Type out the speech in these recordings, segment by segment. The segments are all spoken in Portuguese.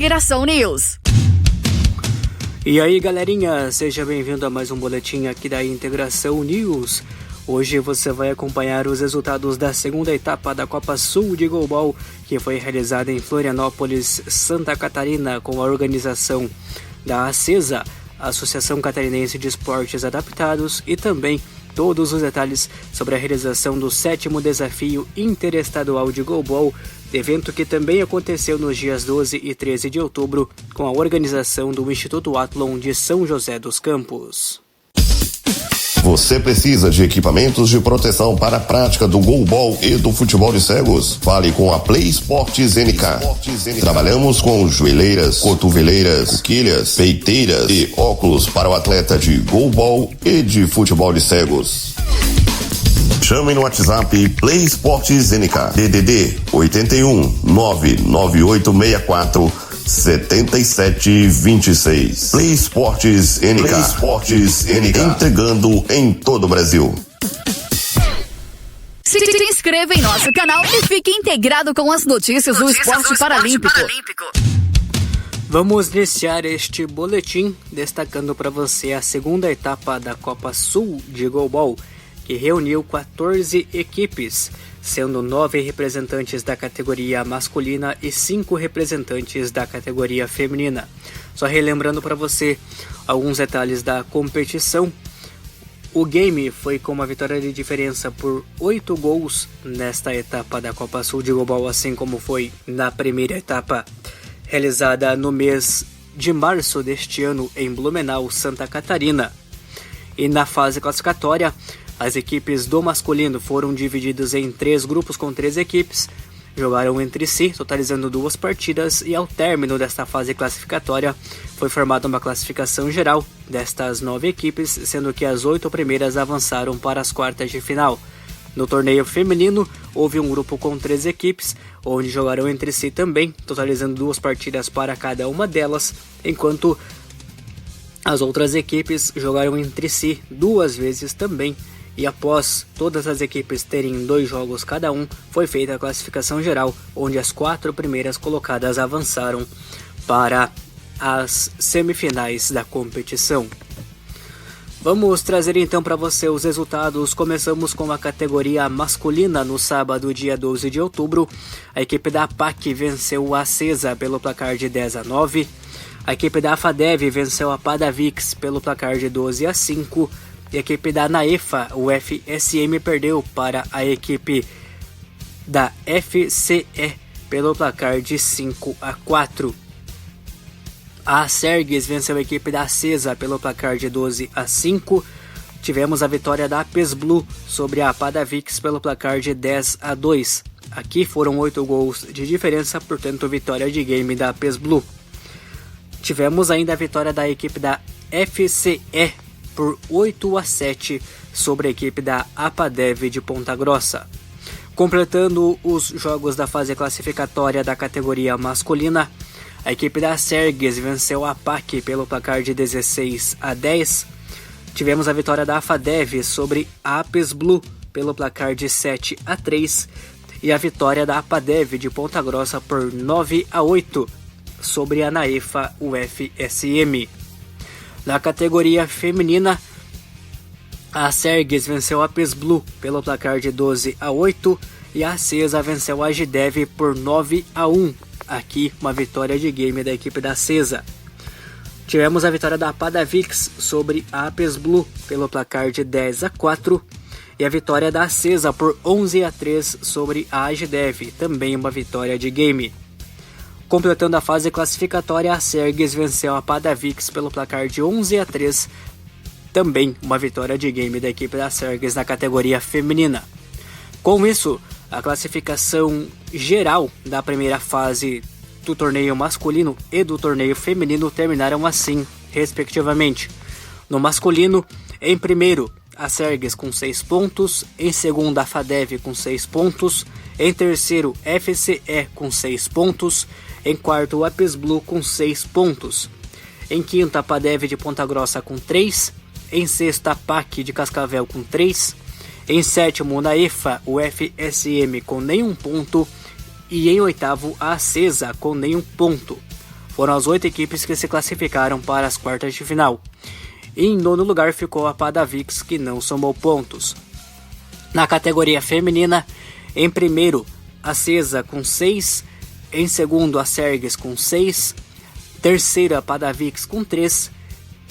Integração News. E aí, galerinha, seja bem-vindo a mais um boletim aqui da Integração News. Hoje você vai acompanhar os resultados da segunda etapa da Copa Sul de Goalball, que foi realizada em Florianópolis, Santa Catarina, com a organização da ACESA, Associação Catarinense de Esportes Adaptados, e também todos os detalhes sobre a realização do 7º Desafio Interestadual de Goalball, evento que também aconteceu nos dias 12 e 13 de outubro, com a organização do Instituto Athlon de São José dos Campos. Você precisa de equipamentos de proteção para a prática do goalball e do futebol de cegos? Fale com a Play Esportes NK. Trabalhamos com joelheiras, cotoveleiras, coquilhas, peiteiras e óculos para o atleta de goalball e de futebol de cegos. Chame no WhatsApp Play Esportes NK. DDD 81 99864 7726. Play Esportes NK. Play Esportes NK. Entregando em todo o Brasil. Se inscreva em nosso canal e fique integrado com as notícias do esporte paralímpico. Vamos iniciar este boletim destacando para você a segunda etapa da Copa Sul de Goalball, que reuniu 14 equipes, sendo 9 representantes da categoria masculina e 5 representantes da categoria feminina. Só relembrando para você alguns detalhes da competição. O game foi com uma vitória de diferença por 8 gols nesta etapa da Copa Sul de Goalball, assim como foi na primeira etapa realizada no mês de março deste ano em Blumenau, Santa Catarina. E na fase classificatória, as equipes do masculino foram divididas em 3 grupos com 3 equipes, jogaram entre si, totalizando 2 partidas, e ao término desta fase classificatória foi formada uma classificação geral destas 9 equipes, sendo que as 8 primeiras avançaram para as quartas de final. No torneio feminino, houve um grupo com 3 equipes, onde jogaram entre si também, totalizando 2 partidas para cada uma delas, enquanto as outras equipes jogaram entre si 2 vezes também. E após todas as equipes terem 2 jogos cada um, foi feita a classificação geral, onde as 4 primeiras colocadas avançaram para as semifinais da competição. Vamos trazer então para você os resultados. Começamos com a categoria masculina no sábado, dia 12 de outubro. A equipe da APAC venceu a ACESA pelo placar de 10-9. A equipe da AFADEV venceu a Padavix pelo placar de 12-5. E a equipe da ANAEFA, o FSM, perdeu para a equipe da FCE pelo placar de 5-4. A Sergues venceu a equipe da ACESA pelo placar de 12-5. Tivemos a vitória da PESBLU sobre a Padavix pelo placar de 10-2. Aqui foram 8 gols de diferença, portanto vitória de game da PESBLU. Tivemos ainda a vitória da equipe da FCE por 8-7 sobre a equipe da APADEV de Ponta Grossa. Completando os jogos da fase classificatória da categoria masculina, a equipe da Sergues venceu a APAC pelo placar de 16-10. Tivemos a vitória da AFADEV sobre a PESBLU pelo placar de 7-3 e a vitória da APADEV de Ponta Grossa por 9-8 sobre a ANAEFA UFSM. Na categoria feminina, a Sergues venceu a PESBLU pelo placar de 12-8 e a ACESA venceu a AGIDEV por 9-1. Aqui uma vitória de game da equipe da ACESA. Tivemos a vitória da Padavix sobre a PESBLU pelo placar de 10-4 e a vitória da ACESA por 11-3 sobre a AGIDEV, também uma vitória de game. Completando a fase classificatória, a Sergues venceu a Padavix pelo placar de 11-3, também uma vitória de game da equipe da Sergues na categoria feminina. Com isso, a classificação geral da primeira fase do torneio masculino e do torneio feminino terminaram assim, respectivamente. No masculino, em primeiro, a Sergues com 6 pontos, em segundo, a FADEV com 6 pontos, em terceiro, FCE com 6 pontos, em quarto, a PESBLU com 6 pontos. Em quinto, a PADEV de Ponta Grossa com 3. Em sexto, a PAC de Cascavel com 3. Em sétimo, na EFA, o FSM com nenhum ponto. E em oitavo, a ACESA com nenhum ponto. foram as 8 equipes que se classificaram para as quartas de final. E em nono lugar ficou a Padavix, que não somou pontos. Na categoria feminina, em primeiro, a Cesa com 6, em segundo, a Sergues com 6, terceira, a Padavix com 3,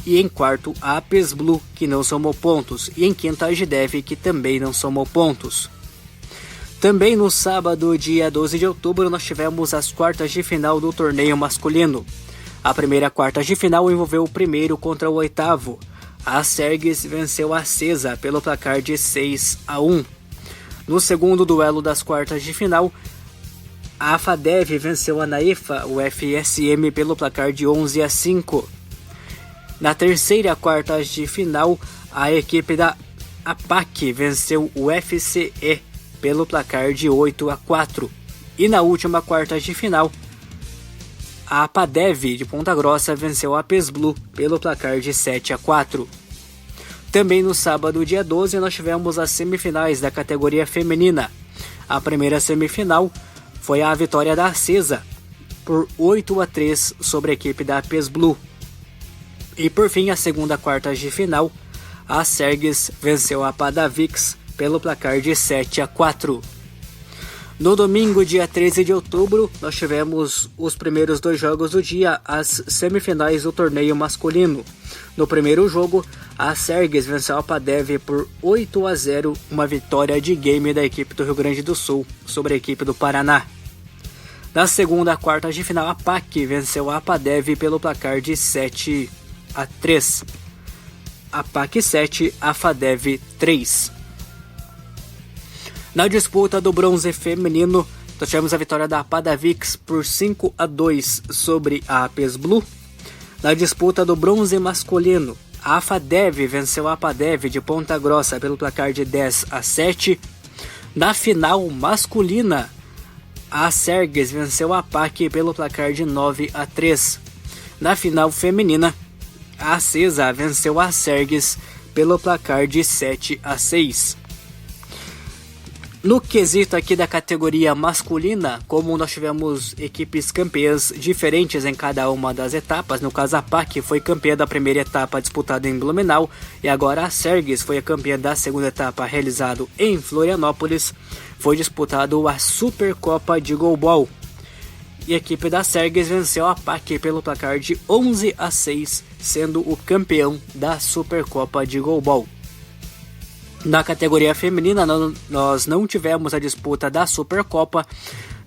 e em quarto, a Apes Blue, que não somou pontos, e em quinto, a Gidev, que também não somou pontos. Também no sábado, dia 12 de outubro, nós tivemos as quartas de final do torneio masculino. A primeira quarta de final envolveu o primeiro contra o oitavo. A Sergues venceu a Cesa pelo placar de 6-1. No segundo duelo das quartas de final, a FADEV venceu a Naifa, o FSM, pelo placar de 11-5. Na terceira quarta de final, a equipe da APAC venceu o FCE pelo placar de 8-4. E na última quarta de final, a APADEV de Ponta Grossa venceu a Apes Blue pelo placar de 7-4. Também no sábado, dia 12, nós tivemos as semifinais da categoria feminina. A primeira semifinal foi a vitória da Cesa por 8-3 sobre a equipe da Apes Blue. E por fim, a segunda quarta de final, a Sergues venceu a Padavix pelo placar de 7-4. No domingo, dia 13 de outubro, nós tivemos os primeiros 2 jogos do dia, as semifinais do torneio masculino. No primeiro jogo, a Sergues venceu a Padev por 8-0, uma vitória de game da equipe do Rio Grande do Sul sobre a equipe do Paraná. Na segunda quarta de final, a PAC venceu a Padev pelo placar de 7-3. A PAC 7, a FADEV 3. Na disputa do bronze feminino, nós tivemos a vitória da Padavix por 5-2 sobre a Apes Blue. Na disputa do bronze masculino, a FADEV venceu a Padev de Ponta Grossa pelo placar de 10-7. Na final masculina, a Sergues venceu a PAC pelo placar de 9-3. Na final feminina, a Cesa venceu a Sergues pelo placar de 7-6. No quesito aqui da categoria masculina, como nós tivemos equipes campeãs diferentes em cada uma das etapas, no caso a PAC foi campeã da primeira etapa disputada em Blumenau e agora a Sergues foi a campeã da segunda etapa realizada em Florianópolis, foi disputado a Supercopa de Goalball. E a equipe da Sergues venceu a PAC pelo placar de 11-6, sendo o campeão da Supercopa de Goalball. Na categoria feminina, nós não tivemos a disputa da Supercopa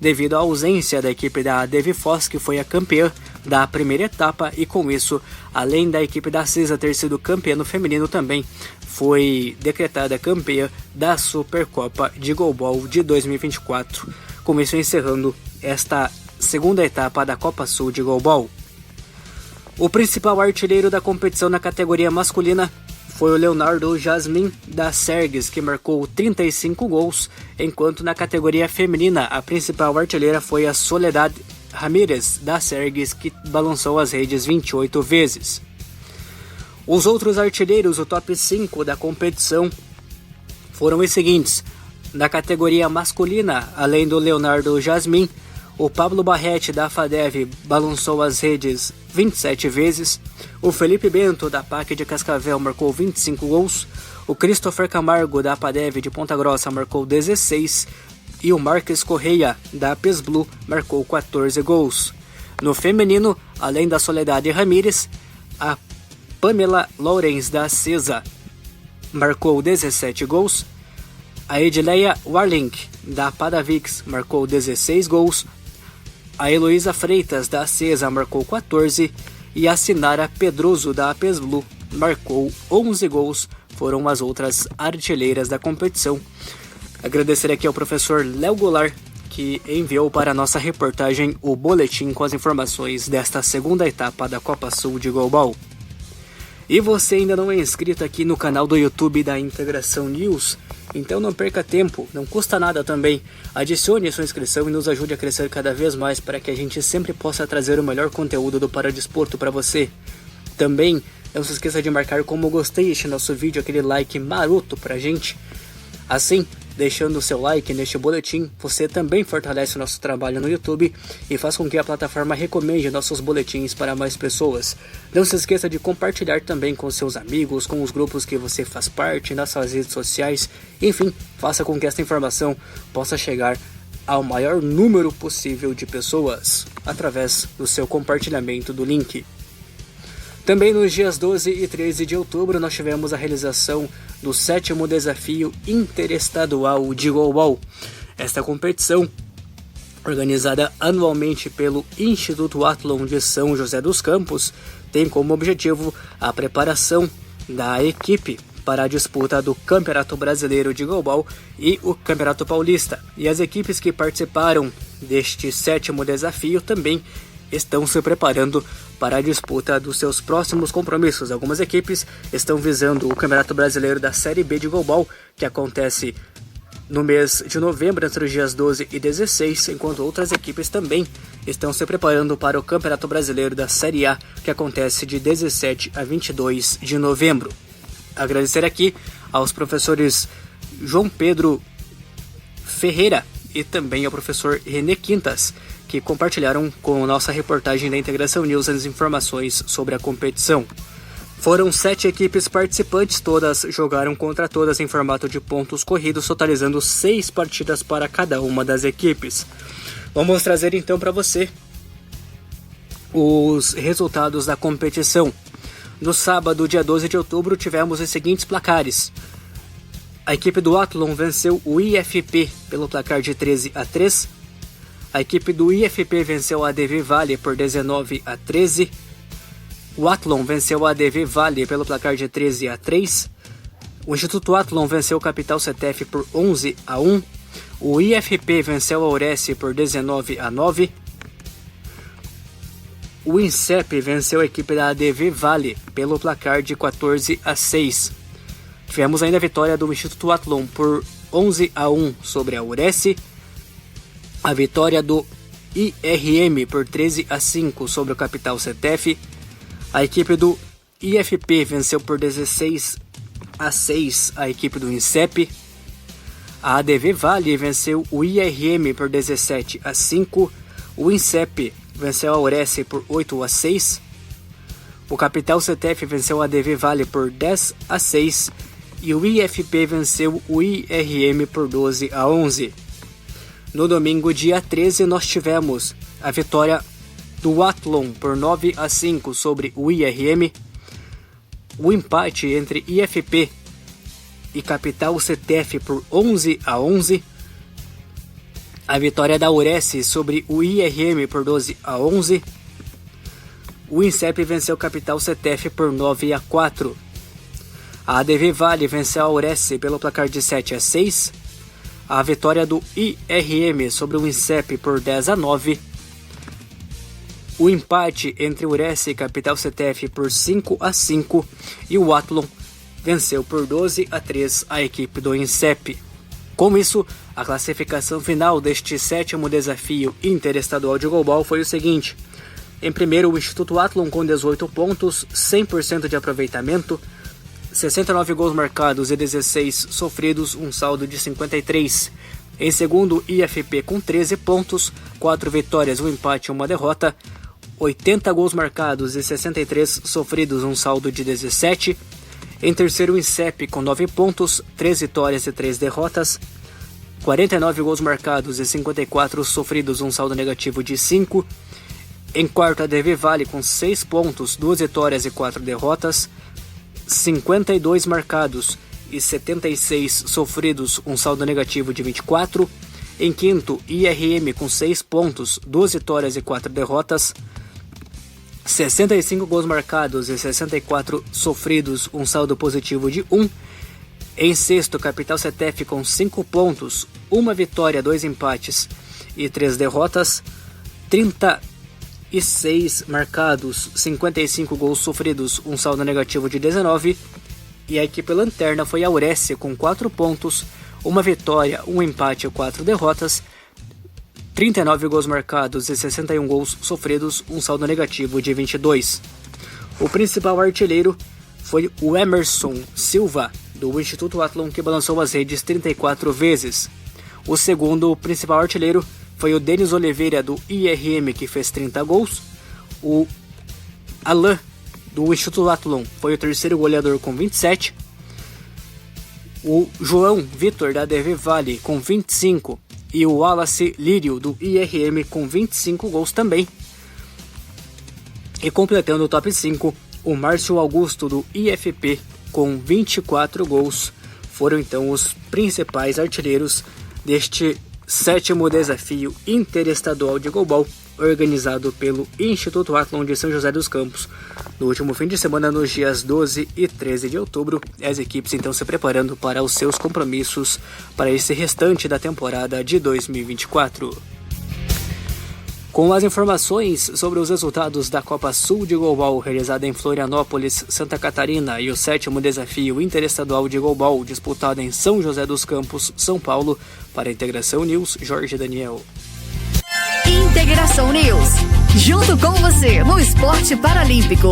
devido à ausência da equipe da Devifoss, que foi a campeã da primeira etapa, e com isso, além da equipe da Cesa ter sido campeã no feminino, também foi decretada campeã da Supercopa de Goalball de 2024, com isso encerrando esta segunda etapa da Copa Sul de Goalball. O principal artilheiro da competição na categoria masculina foi o Leonardo Jasmin da Sergues, que marcou 35 gols, enquanto na categoria feminina a principal artilheira foi a Soledad Ramírez da Sergues, que balançou as redes 28 vezes. Os outros artilheiros, o top 5 da competição, foram os seguintes. Na categoria masculina, além do Leonardo Jasmin, o Pablo Barrete da FADEV balançou as redes 27 vezes, o Felipe Bento da PAC de Cascavel marcou 25 gols, o Christopher Camargo da PADEV de Ponta Grossa marcou 16 e o Marques Correia da Apes Blue marcou 14 gols. No feminino, além da Soledad Ramírez, a Pamela Lourens da Cesa marcou 17 gols, a Edileia Warling da Padavix marcou 16 gols, a Heloísa Freitas da Cesa marcou 14 e a Sinara Pedroso da Apes Blue marcou 11 gols, foram as outras artilheiras da competição. Agradecer aqui ao professor Léo Goulart, que enviou para a nossa reportagem o boletim com as informações desta segunda etapa da Copa Sul de Goalball. E você ainda não é inscrito aqui no canal do YouTube da Integração News? Então não perca tempo, não custa nada também. Adicione sua inscrição e nos ajude a crescer cada vez mais para que a gente sempre possa trazer o melhor conteúdo do Paradesporto para você. Também não se esqueça de marcar como gostei este nosso vídeo, aquele like maroto pra gente. Assim, deixando o seu like neste boletim, você também fortalece o nosso trabalho no YouTube e faz com que a plataforma recomende nossos boletins para mais pessoas. Não se esqueça de compartilhar também com seus amigos, com os grupos que você faz parte, nas suas redes sociais. Enfim, faça com que esta informação possa chegar ao maior número possível de pessoas através do seu compartilhamento do link. Também nos dias 12 e 13 de outubro nós tivemos a realização do 7º Desafio Interestadual de Goalball. Esta competição, organizada anualmente pelo Instituto Athlon de São José dos Campos, tem como objetivo a preparação da equipe para a disputa do Campeonato Brasileiro de Goalball e o Campeonato Paulista. E as equipes que participaram deste 7º desafio também estão se preparando para a disputa dos seus próximos compromissos. Algumas equipes estão visando o Campeonato Brasileiro da Série B de Goalball, que acontece no mês de novembro, entre os dias 12 e 16, enquanto outras equipes também estão se preparando para o Campeonato Brasileiro da Série A, que acontece de 17 a 22 de novembro. Agradecer aqui aos professores João Pedro Ferreira e também ao professor René Quintas, que compartilharam com nossa reportagem da Integração News as informações sobre a competição. Foram 7 equipes participantes, todas jogaram contra todas em formato de pontos corridos, totalizando 6 partidas para cada uma das equipes. Vamos trazer então para você os resultados da competição. No sábado, dia 12 de outubro, tivemos os seguintes placares. A equipe do Athlon venceu o IFP pelo placar de 13-3. A equipe do IFP venceu a ADV Vale por 19-13. O Athlon venceu a ADV Vale pelo placar de 13-3. O Instituto Athlon venceu o Capital CETEF por 11-1. O IFP venceu a Aurece por 19-9. O INSEP venceu a equipe da ADV Vale pelo placar de 14-6. Tivemos ainda a vitória do Instituto Athlon por 11-1 sobre a Aurece. A vitória do IRM por 13-5 sobre o Capital CETEF. A equipe do IFP venceu por 16-6 a equipe do INSEP. A ADV Vale venceu o IRM por 17-5. O INSEP venceu a Aurece por 8-6. O Capital CETEF venceu a ADV Vale por 10-6. E o IFP venceu o IRM por 12-11. No domingo, dia 13, nós tivemos a vitória do Athlon por 9-5 sobre o IRM. O empate entre IFP e Capital CETEF por 11-11. A vitória da Aurece sobre o IRM por 12-11. O INSEP venceu o Capital CETEF por 9-4. A ADV Vale venceu a Aurece pelo placar de 7-6. A vitória do IRM sobre o INSEP por 10-9. O empate entre Aurece e Capital CETEF por 5-5. E o Athlon venceu por 12-3 a equipe do INSEP. Com isso, a classificação final deste 7º desafio interestadual de Goalball foi o seguinte. Em primeiro, o Instituto Athlon com 18 pontos, 100% de aproveitamento, 69 gols marcados e 16 sofridos, um saldo de 53. Em segundo, IFP com 13 pontos, 4 vitórias, um empate e uma derrota, 80 gols marcados e 63 sofridos, um saldo de 17. Em terceiro, o INSEP com 9 pontos, 3 vitórias e 3 derrotas, 49 gols marcados e 54 sofridos, um saldo negativo de 5. Em quarto, a ADV Vale com 6 pontos, 2 vitórias e 4 derrotas, 52 marcados e 76 sofridos, um saldo negativo de 24. Em quinto, IRM com 6 pontos, 2 vitórias e 4 derrotas, 65 gols marcados e 64 sofridos, um saldo positivo de 1. Em sexto, Capital CETEF com 5 pontos, 1 vitória, 2 empates e 3 derrotas, 36 marcados, 55 gols sofridos, um saldo negativo de 19. E a equipe lanterna foi a Aurece com 4 pontos, 1 vitória, 1 empate e 4 derrotas, 39 gols marcados e 61 gols sofridos, um saldo negativo de 22. O principal artilheiro foi o Emerson Silva, do Instituto Athlon, que balançou as redes 34 vezes. O segundo principal artilheiro foi o Denis Oliveira, do IRM, que fez 30 gols. O Alain, do Instituto Athlon, foi o terceiro goleador com 27. O João Vitor, da DV Vale, com 25. E o Wallace Lírio, do IRM, com 25 gols também. E completando o top 5, o Márcio Augusto, do IFP, com 24 gols. Foram então os principais artilheiros deste 7º desafio interestadual de goalball, organizado pelo Instituto Athlon de São José dos Campos. No último fim de semana, nos dias 12 e 13 de outubro, as equipes então se preparando para os seus compromissos para esse restante da temporada de 2024. Com as informações sobre os resultados da Copa Sul de Goalball realizada em Florianópolis, Santa Catarina, e o 7º desafio interestadual de goalball disputado em São José dos Campos, São Paulo, para a Integração News, Jorge Daniel. Integração News, junto com você no esporte paralímpico.